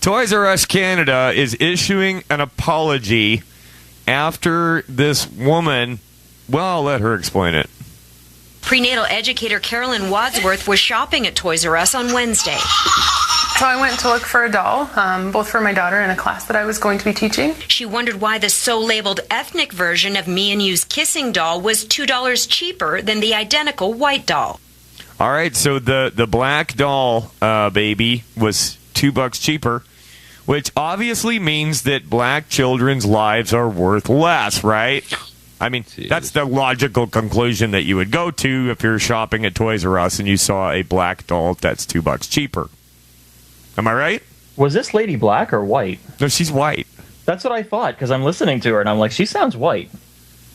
Toys R Us Canada is issuing an apology after this woman. Well, I'll let her explain it. Prenatal educator Carolyn Wadsworth was shopping at Toys R Us on Wednesday. So I went to look for a doll, both for my daughter and a class that I was going to be teaching. She wondered why the so-labeled ethnic version of Me and You's kissing doll was $2 cheaper than the identical white doll. All right, so the black doll baby was $2 cheaper, which obviously means that black children's lives are worth less, right? I mean, that's the logical conclusion that you would go to if you're shopping at Toys R Us and you saw a black doll that's $2 cheaper. Am I right? Was this lady black or white? No, she's white. That's what I thought, because I'm listening to her and I'm like, she sounds white.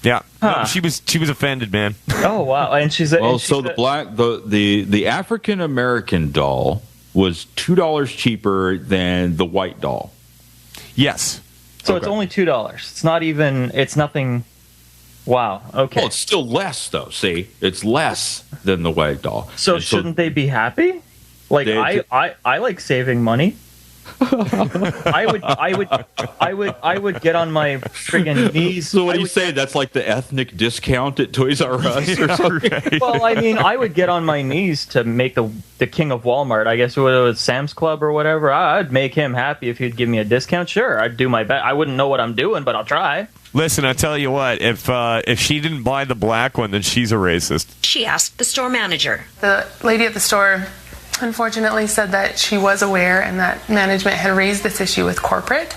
Yeah, no, she was offended, man. Oh wow, and she's the African American doll was $2 cheaper than the white doll. Yes. So it's only $2. It's not even. It's nothing. Wow. Okay. Well, it's still less though. See, it's less than the white doll. So shouldn't they be happy? Like I like saving money. I would get on my friggin' knees. So what do you say? That's like the ethnic discount at Toys R Us or something? Right. Well, I mean, I would get on my knees to make the king of Walmart. I guess it was Sam's Club or whatever. I'd make him happy if he'd give me a discount. Sure, I'd do my best. I wouldn't know what I'm doing, but I'll try. Listen, I'll tell you what. If she didn't buy the black one, then she's a racist. She asked the store manager. The lady at the store unfortunately said that she was aware and that management had raised this issue with corporate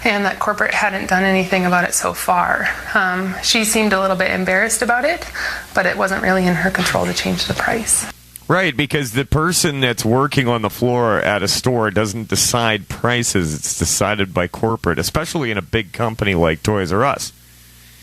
and that corporate hadn't done anything about it so far. She seemed a little bit embarrassed about it, but it wasn't really in her control to change the price. Right, because the person that's working on the floor at a store doesn't decide prices. It's decided by corporate, especially in a big company like Toys R Us.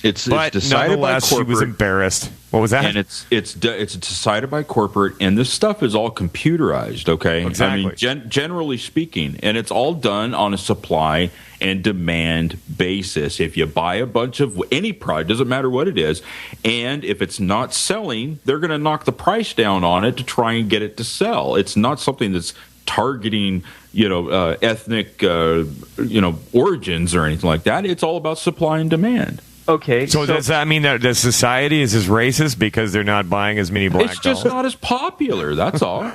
It's decided by corporate. She was embarrassed. What was that? And it's decided by corporate, and this stuff is all computerized. Okay, exactly. I mean, generally speaking, and it's all done on a supply and demand basis. If you buy a bunch of any product, doesn't matter what it is, and if it's not selling, they're going to knock the price down on it to try and get it to sell. It's not something that's targeting, ethnic, origins or anything like that. It's all about supply and demand. Okay. So does that mean that the society is as racist because they're not buying as many black dolls? It's just not as popular, that's all.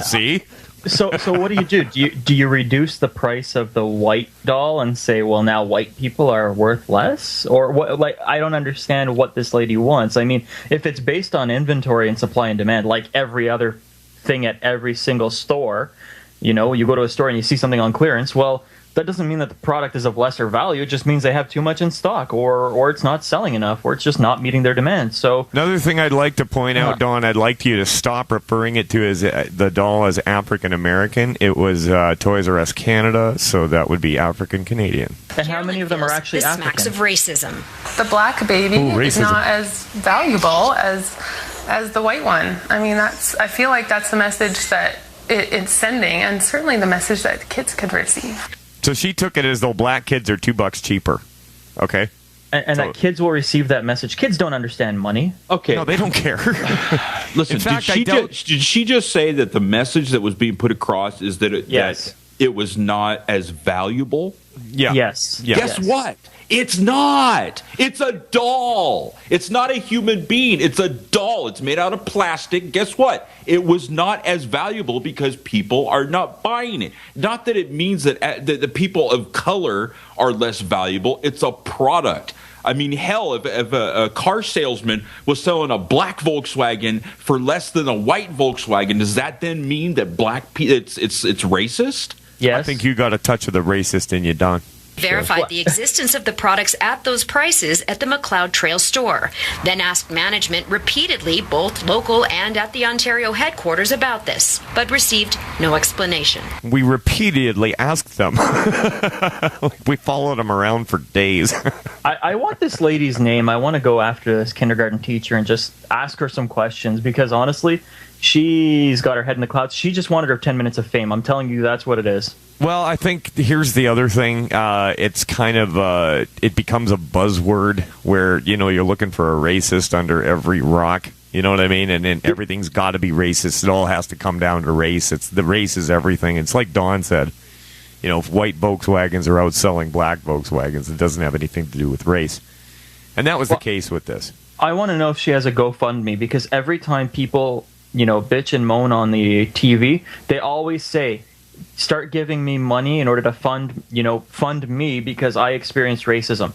See? So what do? Do you reduce the price of the white doll and say, well, now white people are worth less? Or what? Like, I don't understand what this lady wants. I mean, if it's based on inventory and supply and demand, like every other thing at every single store, you go to a store and you see something on clearance, well, that doesn't mean that the product is of lesser value. It just means they have too much in stock, or it's not selling enough, or it's just not meeting their demand. So another thing I'd like to point out, Dawn, I'd like you to stop referring it to as the doll as African American. It was Toys R Us Canada, so that would be African Canadian. And how many of them are actually African? Smacks of racism. The black baby is not as valuable as the white one. I mean, I feel like that's the message that it's sending, and certainly the message that kids could receive. So she took it as though black kids are $2 cheaper. Okay. And that kids will receive that message. Kids don't understand money. Okay. No, they don't care. Listen, in fact, did she just say that the message that was being put across is that it was not as valuable? Yeah. Yes. Guess what? It's not. It's a doll. It's not a human being. It's a doll. It's made out of plastic. Guess what? It was not as valuable because people are not buying it. Not that it means that the people of color are less valuable. It's a product. I mean, hell, if a car salesman was selling a black Volkswagen for less than a white Volkswagen, does that then mean that it's racist? Yes. I think you got a touch of the racist in you, Don. Verified the existence of the products at those prices at the McLeod Trail store. Then asked management repeatedly, both local and at the Ontario headquarters, about this, but received no explanation. We repeatedly asked them. We followed them around for days. I want this lady's name. I want to go after this kindergarten teacher and just ask her some questions, because honestly, she's got her head in the clouds. She just wanted her 10 minutes of fame. I'm telling you, that's what it is. Well, I think here's the other thing. It's kind of it becomes a buzzword where you're looking for a racist under every rock. You know what I mean? And then everything's got to be racist. It all has to come down to race. The race is everything. It's like Dawn said. if white Volkswagens are outselling black Volkswagens, it doesn't have anything to do with race. And that was the case with this. I want to know if she has a GoFundMe, because every time people, bitch and moan on the TV, they always say, start giving me money in order to fund me because I experienced racism.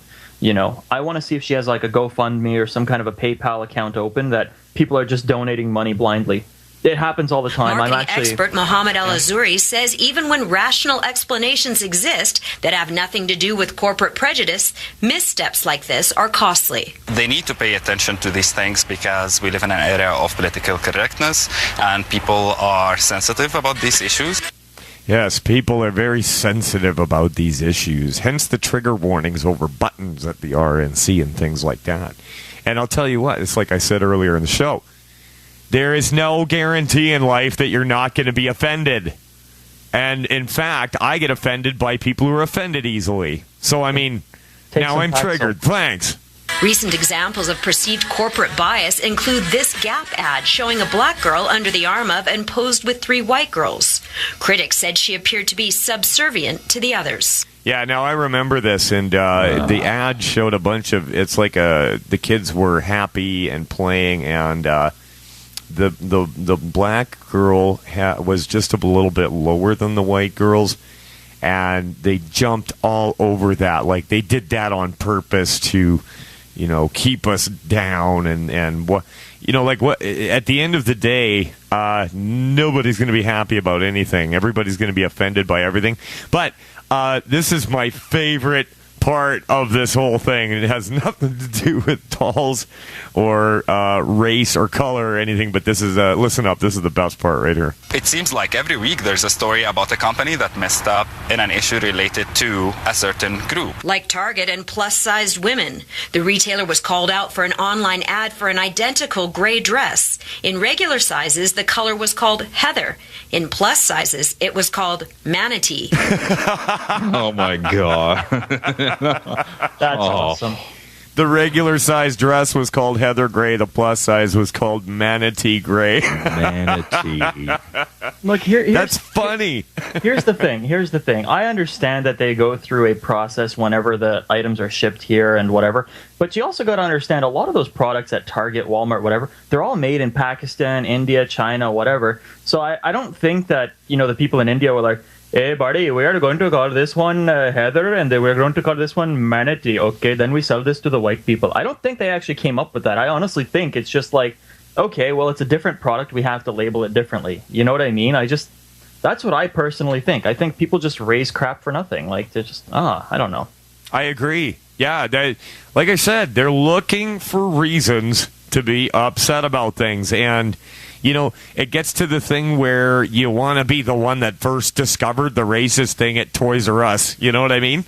I want to see if she has like a GoFundMe or some kind of a PayPal account open that people are just donating money blindly. It happens all the time. Marketing expert Mohammed Al-Azuri says even when rational explanations exist that have nothing to do with corporate prejudice, missteps like this are costly. They need to pay attention to these things because we live in an era of political correctness and people are sensitive about these issues. Yes, people are very sensitive about these issues, hence the trigger warnings over buttons at the RNC and things like that. And I'll tell you what, it's like I said earlier in the show, there is no guarantee in life that you're not going to be offended. And in fact, I get offended by people who are offended easily. So, I mean, now I'm triggered. Thanks. Recent examples of perceived corporate bias include this Gap ad showing a black girl under the arm of and posed with 3 white girls. Critics said she appeared to be subservient to the others. Yeah, now I remember this, and the ad showed a bunch of, it's like the kids were happy and playing, and the black girl was just a little bit lower than the white girls, and they jumped all over that. Like, they did that on purpose to, keep us down, and what, what, at the end of the day, nobody's going to be happy about anything. Everybody's going to be offended by everything. But this is my favorite part of this whole thing, and it has nothing to do with dolls or race or color or anything, but this is listen up, this is the best part right here. It seems like every week there's a story about a company that messed up in an issue related to a certain group. Like Target and plus-sized women. The retailer was called out for an online ad for an identical gray dress. In regular sizes, the color was called Heather. In plus sizes, it was called Manatee. Oh my God. That's awesome. The regular size dress was called Heather Gray. The plus size was called Manatee Gray. Manatee. Look, that's funny. Here's the thing. I understand that they go through a process whenever the items are shipped here and whatever. But you also got to understand a lot of those products at Target, Walmart, whatever, they're all made in Pakistan, India, China, whatever. So I don't think that, the people in India were like, hey, buddy, we are going to call this one Heather, and we're going to call this one Manatee. Okay, then we sell this to the white people. I don't think they actually came up with that. I honestly think it's just like, okay, well, it's a different product. We have to label it differently. You know what I mean? That's what I personally think. I think people just raise crap for nothing. Like, they're just, I don't know. I agree. Yeah, like I said, they're looking for reasons to be upset about things, and it gets to the thing where you want to be the one that first discovered the racist thing at Toys R Us. You know what I mean?